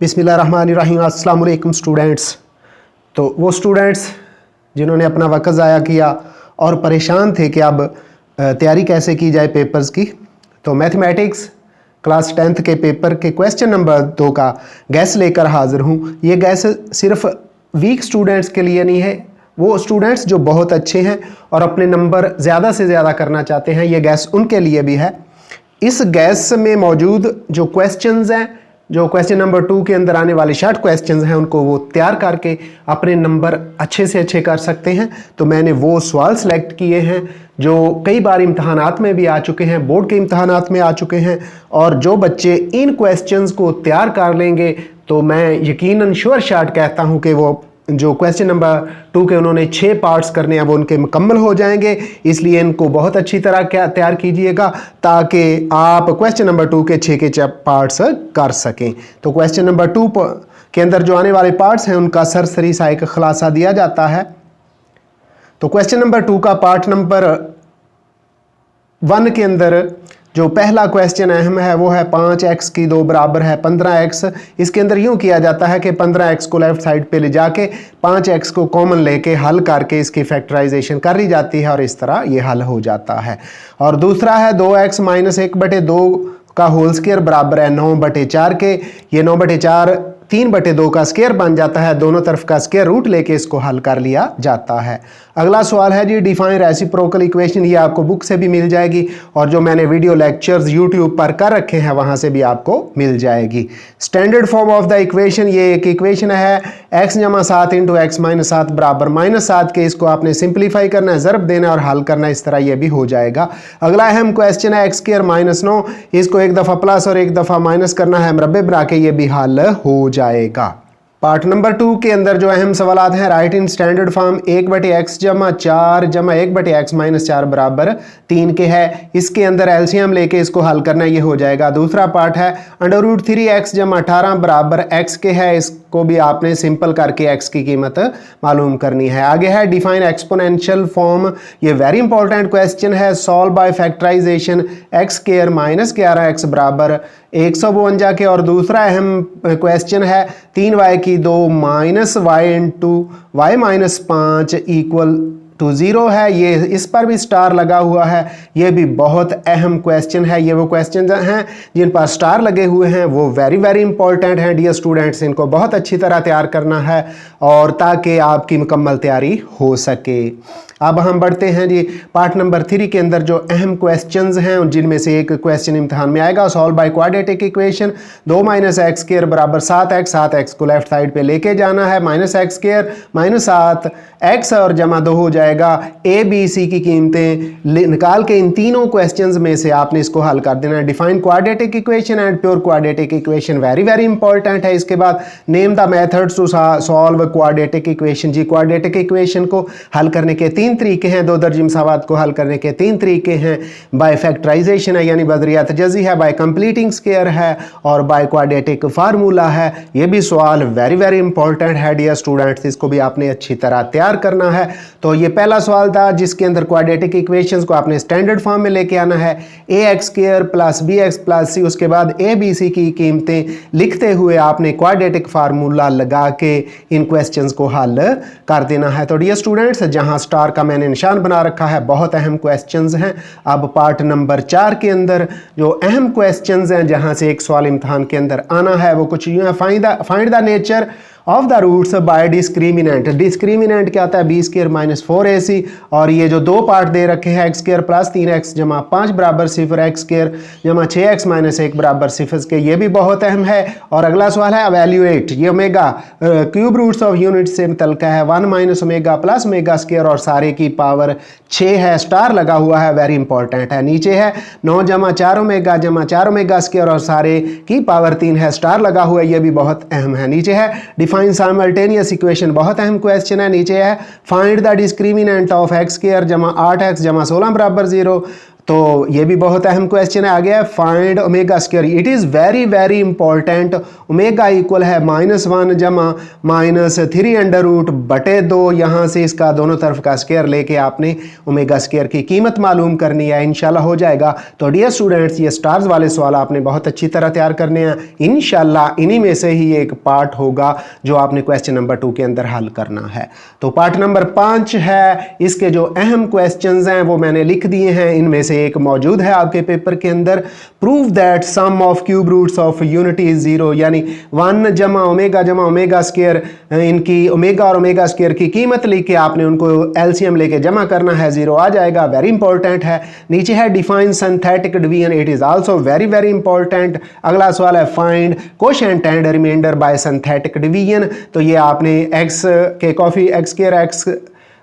बिस्मिल्लाहिर्रहमानिर्रहीम। अस्सलाम वालेकुम स्टूडेंट्स। तो वो स्टूडेंट्स जिन्होंने अपना वक्त ज़ाया किया और परेशान थे कि अब तैयारी कैसे की जाए पेपर्स की, तो मैथमेटिक्स क्लास 10th के पेपर के क्वेश्चन नंबर 2 का गैस लेकर हाज़िर हूँ। ये गैस सिर्फ वीक स्टूडेंट्स के लिए नहीं है, वो स्टूडेंट्स जो बहुत अच्छे हैं और अपने नंबर ज़्यादा से ज़्यादा करना चाहते हैं, ये गैस उनके लिए भी है। इस गैस में मौजूद जो क्वेश्चंस हैं, जो क्वेश्चन नंबर 2 के अंदर आने वाले शॉर्ट क्वेश्चंस हैं, उनको वो तैयार करके अपने नंबर अच्छे से अच्छे कर सकते हैं। तो मैंने वो सवाल सेलेक्ट किए हैं जो कई बार इम्तहानात में भी आ चुके हैं, बोर्ड के इम्तहानात में आ चुके हैं, और जो बच्चे इन क्वेश्चंस को तैयार कर लेंगे तो मैं यकीनन श्योर शॉट कहता हूँ कि वो जो क्वेश्चन नंबर 2 के उन्होंने 6 पार्ट्स करने हैं वो उनके मुकम्मल हो जाएंगे। इसलिए इनको बहुत अच्छी तरह तैयार कीजिएगा ताकि आप क्वेश्चन नंबर 2 के 6 के पार्ट्स कर सकें। तो क्वेश्चन नंबर 2 के अंदर जो आने वाले पार्ट्स हैं उनका सरसरी सा एक खुलासा दिया जाता है। तो क्वेश्चन नंबर 2 का पार्ट नंबर 1 के अंदर जो पहला क्वेश्चन अहम है वो है 5x की 2 बराबर है 15x। इसके अंदर यूं किया जाता है कि 15x को लेफ्ट साइड पे ले जाके 5x को कॉमन लेके हल करके इसकी फैक्टराइजेशन कर ली जाती है और इस तरह ये हल हो जाता है। और दूसरा है 2x माइनस 1/2 का होल स्क्वायर बराबर है 9/4 के। ये 9/4 3/2 का स्क्वायर बन जाता है, दोनों तरफ का स्क्वायर रूट लेके इसको हल कर लिया जाता है। अगला सवाल है जी डिफाइन रेसिप्रोकल इक्वेशन। ये आपको बुक से भी मिल जाएगी और जो मैंने वीडियो लेक्चर्स यूट्यूब पर कर रखे हैं वहां से भी आपको मिल जाएगी। Standard form of the equation, ये एक इक्वेशन है x जमा 7 इंटू एक्स माइनस 7 बराबर -7 के। इसको आपने सिंप्लीफाई करना है, ज़रब देना और हल करना, इस तरह ये भी हो जाएगा। अगला अहम क्वेश्चन है x स्क्वायर माइनस 9, इसको एक दफ़ा प्लस और एक दफ़ा माइनस करना है, मरबे बना के ये भी हल हो जाएगा। पार्ट नंबर 2 के अंदर जो अहम सवाल हैं, right in standard form 1/x जमा 4 जमा 1/x माइनस 4 बराबर 3 के है। इसके अंदर एलसीएम लेके इसको हल करना, ये हो जाएगा। दूसरा पार्ट है √3x जमा 18 बराबर x के है। इसको भी आपने सिंपल करके x की कीमत मालूम करनी है। आगे है डिफाइन एक्सपोनेंशियल फॉर्म। ये वेरी इंपॉर्टेंट क्वेश्चन है। Solve by factorisation x square minus 11x बराबर 152 के। और दूसरा अहम क्वेश्चन है 3y की 2 minus y into y minus 5 equal to 0 है। ये इस पर भी स्टार लगा हुआ है। ये भी बहुत अहम क्वेश्चन है। ये वो क्वेश्चन हैं जिन पर स्टार लगे हुए हैं, वो वेरी वेरी इंपॉर्टेंट हैं डियर स्टूडेंट्स। इनको बहुत अच्छी तरह तैयार करना है और ताकि आपकी मुकम्मल तैयारी हो सके। अब हम बढ़ते हैं जी पार्ट नंबर 3 के अंदर जो अहम क्वेश्चंस हैं, जिनमें से एक क्वेश्चन इम्तिहान में आएगा। Solve by quadratic equation 2 minus x square बराबर 7x। 7x को लेफ्ट साइड पे लेके जाना है, minus x square minus 7x और जमा 2 हो जाएगा। ए बी सी की कीमतें निकाल के इन तीनों क्वेश्चंस में से आपने इसको हल कर देना है। Define quadratic equation and pure quadratic equation very very important है। इसके बाद name the methods to solve quadratic equation. जी क्वाड्रेटिक इक्वेशन को हल करने के 3 तरीके हैं, 2 दर्जी मसावात को हल करने के 3 तरीके हैं। बाय फैक्टराइजेशन है यानी बदरियात जजी है, बाय कंप्लीटिंग स्क्वायर है और बाय क्वाड्रेटिक फार्मूला है। ये भी सवाल वेरी वेरी इंपॉर्टेंट है डियर स्टूडेंट्स, इसको भी आपने अच्छी तरह तैयार करना है। तो ये पहला सवाल था जिसके अंदर क्वाड्रेटिक इक्वेशंस को आपने स्टैंडर्ड फॉर्म में लेके आना है। ax square plus bx plus c, उसके बाद a b c की कीमतें लिखते हुए आपने क्वाड्रेटिक फार्मूला लगा के इन क्वेश्चंस को हल कर देना है। तो डियर स्टूडेंट्स, जहां स्टार का मैंने निशान बना रखा है, बहुत अहम क्वेश्चंस हैं। अब पार्ट नंबर 4 के अंदर जो अहम क्वेश्चंस हैं, जहां से एक सवाल इम्तिहान के अंदर आना है, वो कुछ यूं है। Find the nature of the roots by discriminant. Discriminant क्या आता है? B square minus 4ac। और ये जो 2 पार्ट दे रखे हैं, x स्क्वायर प्लस 3x जमा 5 बराबर 0, x स्क्वायर जमा 6x माइनस 1 बराबर 0 के, ये भी बहुत अहम है। और अगला सवाल है एवेल्यूएट। ये omega cube roots of unit से मुतल्लिक़ है, 1 minus omega plus omega square और सारे की पावर 6 है, स्टार लगा हुआ है, वेरी इंपॉर्टेंट है। नीचे है 9 जमा 4 ओमेगा जमा 4 ओमेगा स्क्वायर और सारे की पावर 3 है, स्टार लगा हुआ है, ये भी बहुत अहम है। नीचे है डिफाइन साइमल्टेनियस इक्वेशन, बहुत अहम क्वेश्चन है। नीचे है find the discriminant of x square जमा 8x जमा 16 बराबर 0। तो ये भी बहुत अहम क्वेश्चन है। आ गया find omega square. It is very very important. Omega equal है -1 जमा -3√/2। यहाँ से इसका दोनों तरफ का स्क्वायर लेके आपने ओमेगा स्क्वायर की कीमत मालूम करनी है। इंशाल्लाह हो जाएगा। तो डियर स्टूडेंट्स, ये स्टार्स वाले सवाल आपने बहुत अच्छी तरह तैयार करने हैं। इंशाल्लाह इन्हीं में से ही एक पार्ट होगा जो आपने क्वेश्चन नंबर 2 के अंदर हल करना है। तो पार्ट नंबर 5 है, इसके जो अहम क्वेश्चंस हैं वो मैंने लिख दिए हैं। इनमें से एक मौजूद है आपके पेपर के अंदर। Prove that sum of cube roots of unity is 0, यानी 1 जमा ओमेगा स्क्वायर, इनकी ओमेगा और ओमेगा स्क्वायर की कीमत लिख के आपने उनको एलसीएम लेके जमा करना है, 0 आ जाएगा। वेरी इंपॉर्टेंट है। नीचे है define synthetic division. It is also very very important. अगला सवाल है find quotient and remainder by synthetic division. तो ये आपने एक्स स्क्वायर एक्स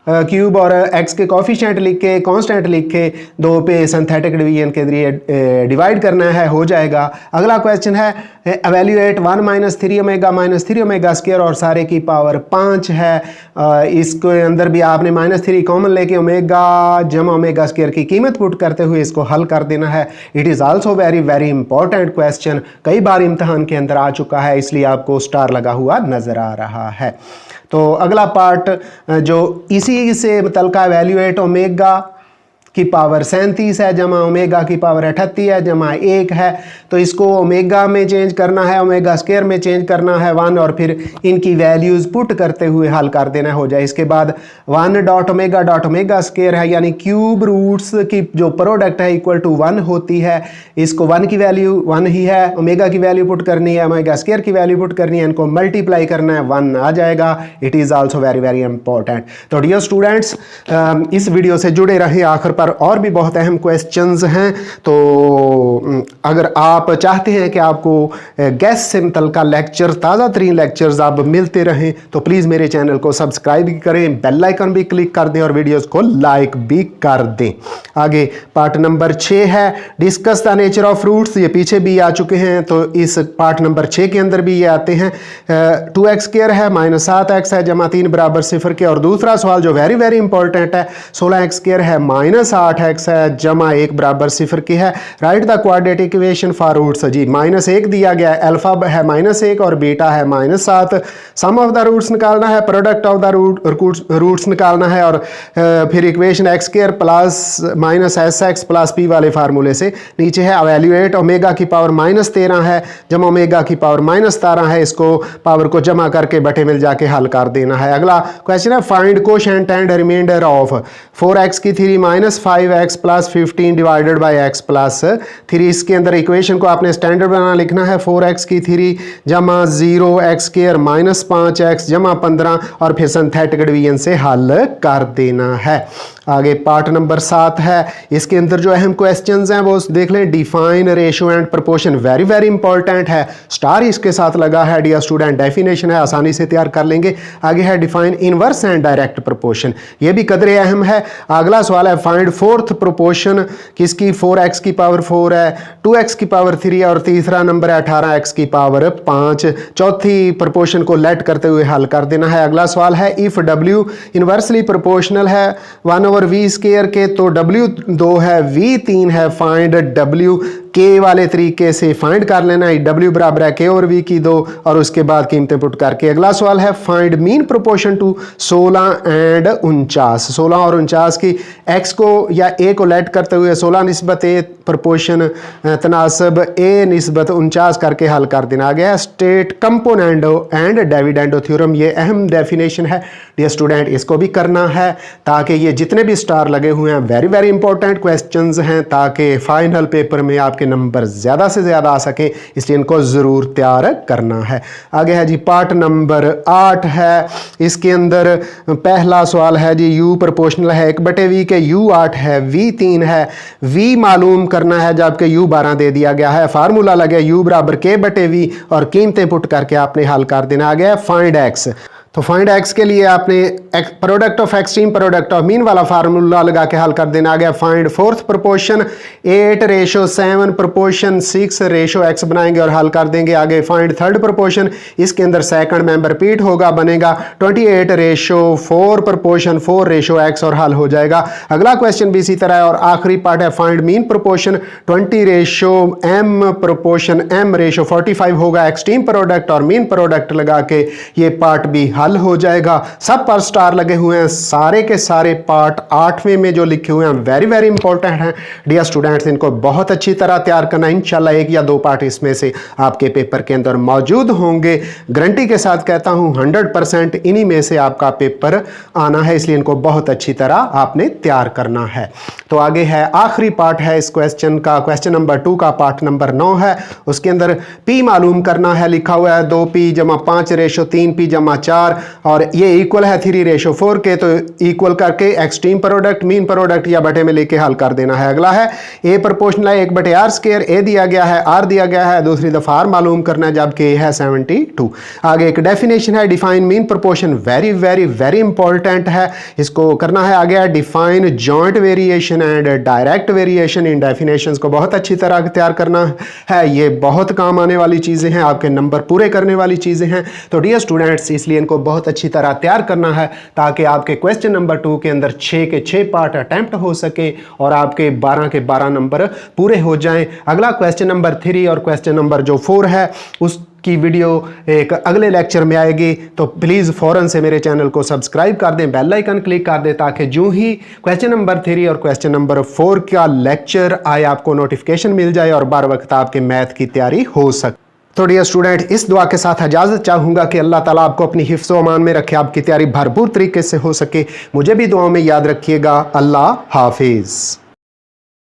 क्यूब और एक्स के कॉफिशिएंट लिख के कांस्टेंट लिख के 2 पे सिंथेटिक डिवीजन के जरिए डिवाइड करना है, हो जाएगा। अगला क्वेश्चन है एवेल्यूएट 1 - 3 ओमेगा स्क्वायर और सारे की पावर 5 है। इसके अंदर भी आपने -3 कॉमन लेके ओमेगा जमा ओमेगा स्क्वायर की कीमत पुट करते हुए इसको हल कर देना है। It is also very very important question. कई बार इम्तहान के अंदर आ चुका है, इसलिए आपको स्टार लगा हुआ नजर आ रहा है। तो अगला पार्ट जो इसी से मुतल्लिका वैल्यूएट ओमेगा की पावर 37 है जमा ओमेगा की पावर 38 है जमा 1 है। तो इसको ओमेगा में चेंज करना है, ओमेगा स्क्वायर में चेंज करना है 1, और फिर इनकी वैल्यूज़ पुट करते हुए हल कर देना हो जाए। इसके बाद 1.ओमेगा स्क्वायर है, यानी क्यूब रूट्स की जो प्रोडक्ट है इक्वल टू 1 होती है। इसको 1 की वैल्यू 1 ही है, ओमेगा की वैल्यू पुट करनी है, ओमेगा स्क्वायर की वैल्यू पुट करनी है, इनको मल्टीप्लाई करना है, 1 आ जाएगा। It is also very very important. तो डियर स्टूडेंट्स, इस वीडियो से जुड़े रहे आखिर और भी बहुत अहम क्वेश्चंस हैं। तो अगर आप चाहते हैं कि आपको गैस से मुतल्लिका लेक्चर, ताज़ा तरीन लेक्चर्स आप मिलते रहें, तो प्लीज़ मेरे चैनल को सब्सक्राइब करें, बेल आइकन भी क्लिक कर दें और वीडियोस को लाइक भी कर दें। आगे पार्ट नंबर 6 है discuss the nature of fruits. ये पीछे भी आ चुके हैं, तो इस पार्ट नंबर 6 के अंदर भी ये आते हैं। 2x स्क्वायर है -7x है जमा 3 = 0 के। और दूसरा सवाल जो वेरी वेरी इंपॉर्टेंट है, 16x स्क्वायर है -8x है जमा 1 = 0 की है। Write the quadratic equation for roots. जी -1 दिया गया, अल्फा है -1 और बीटा है -7। सम ऑफ द रूट्स निकालना है, प्रोडक्ट ऑफ द रूट्स निकालना है, और फिर equation x square plus -sx plus p वाले फार्मूले से। नीचे है एवेल्यूएट ओमेगा की पावर -13 है जमा ओमेगा की पावर -17 है। इसको पावर को जमा करके बटे मिल जाके हल कर देना है। अगला क्वेश्चन है find quotient and remainder of 4x की 3 -5x + 15 डिवाइडेड बाय x + 3। इसके अंदर इक्वेशन को आपने स्टैंडर्ड बना लिखना है। 4x की 3 जमा 0x स्क्वायर -5x जमा 15 और फिर सिंथेटिक डिवीजन से हल कर देना है। आगे पार्ट नंबर 7 है, इसके अंदर जो अहम क्वेश्चंस हैं वो देख लें। Define ratio and proportion, very very important है, स्टार इसके साथ लगा है। डियर स्टूडेंट, डेफिनेशन है, आसानी से तैयार कर लेंगे। आगे है define inverse and direct proportion, ये भी कदरे अहम है। अगला सवाल है फाइंड फोर्थ प्रोपोर्शन, किसकी 4x की पावर 4 है, 2x की पावर 3 है, और तीसरा नंबर है 18x की पावर 5। चौथी प्रोपोर्शन को लेट करते हुए हल कर देना है। अगला सवाल है इफ w इनवर्सली प्रोपोर्शनल है 1/v स्क्वायर के, तो w 2 है, v 3 है, फाइंड w के वाले तरीके से फाइंड कर लेना है। w बराबर है k और v की 2, और उसके बाद कीमतें पुट करके। अगला सवाल है find mean proportion to 16 and 49। 16 और 49 की x को या a को लेट करते हुए 16 निस्बत a प्रोपोर्शन तनासब a निस्बत 49 करके हल कर देना। आ गया state componendo and dividendo theorem, ये अहम डेफिनेशन है डियर स्टूडेंट, इसको भी करना है ताकि ये जितने भी स्टार लगे हुए हैं वेरी वेरी इंपॉर्टेंट क्वेश्चंस हैं, ताकि फाइनल पेपर में आपके नंबर ज़्यादा से ज़्यादा आ सके, इसलिए इनको ज़रूर तैयार करना है। आगे है जी पार्ट नंबर 8 है, इसके अंदर पहला सवाल है जी u प्रोपोर्शनल है 1/v के, u 8 है, v 3 है, v मालूम करना है जबकि u 12 दे दिया गया है। फार्मूला लगे u बराबर k/v और कीमतें पुट करके आपने हल कर देना। आ गया फाइंड x, तो फाइंड एक्स के लिए आपने product of extreme product of mean वाला फार्मूला लगा के हल कर देना। आ गया find fourth proportion 8:7 proportion 6:x बनाएंगे और हल कर देंगे। आगे फाइंड थर्ड प्रोपोर्शन, इसके अंदर सेकंड में रिपीट होगा, बनेगा 28:4 प्रोपोर्शन 4:x और हल हो जाएगा। अगला क्वेश्चन भी इसी तरह है और आखिरी पार्ट है find mean proportion 20:m proportion m:45 होगा। एक्सट्रीम प्रोडक्ट और मीन प्रोडक्ट लगा के ये पार्ट भी हल हो जाएगा। सब पर स्टार लगे हुए हैं, सारे के सारे पार्ट 8वें में जो लिखे हुए हैं वेरी वेरी इंपॉर्टेंट हैं डियर स्टूडेंट्स। इनको बहुत अच्छी तरह तैयार करना, इंशाल्लाह 1 या 2 पार्ट इसमें से आपके पेपर के अंदर मौजूद होंगे। गारंटी के साथ कहता हूं 100% इन्हीं में से आपका पेपर आना है, इसलिए इनको बहुत अच्छी तरह आपने तैयार करना है। तो आगे है आखिरी पार्ट है इस क्वेश्चन का, क्वेश्चन नंबर 2 का पार्ट नंबर 9 है। उसके अंदर P मालूम करना है, लिखा हुआ है 2P = 5:3P = 4 और ये इक्वल है 3:4 के। तो इक्वल करके एक्सट्रीम प्रोडक्ट मीन प्रोडक्ट या बटे में लेके हल कर देना है। अगला है ए प्रोपोर्शनल है 1/r², ए दिया गया है, आर दिया गया है, दूसरी दफा आर मालूम करना है जबकि ए है 72। आगे एक डेफिनेशन है define mean proportion, very very very important है, इसको करना है। आगे define joint variation and direct variation, in definitions को बहुत अच्छी तरह तैयार करना है। ये बहुत काम आने वाली चीजें हैं, आपके नंबर पूरे करने वाली चीजें हैं। तो डियर स्टूडेंट्स इसलिए इनको बहुत अच्छी तरह तैयार करना है ताकि आपके क्वेश्चन नंबर 2 के अंदर 6 के 6 पार्ट अटेम्प्ट हो सके और आपके 12 के 12 नंबर पूरे हो जाएं। अगला क्वेश्चन नंबर 3 और क्वेश्चन नंबर जो 4 है उसकी वीडियो एक अगले लेक्चर में आएगी, तो प्लीज़ फ़ौरन से मेरे चैनल को सब्सक्राइब कर दें, बेल आइकन क्लिक कर दें ताकि जो ही क्वेश्चन नंबर 3 और क्वेश्चन नंबर 4 का लेक्चर आए आपको नोटिफिकेशन मिल जाए और बार वक्त आपके मैथ की तैयारी हो सके। तो डियर स्टूडेंट इस दुआ के साथ इजाज़त चाहूँगा कि अल्लाह ताला आपको अपनी हिफ्ज़ व अमान में रखे, आपकी तैयारी भरपूर तरीके से हो सके। मुझे भी दुआओं में याद रखिएगा। अल्लाह हाफिज़।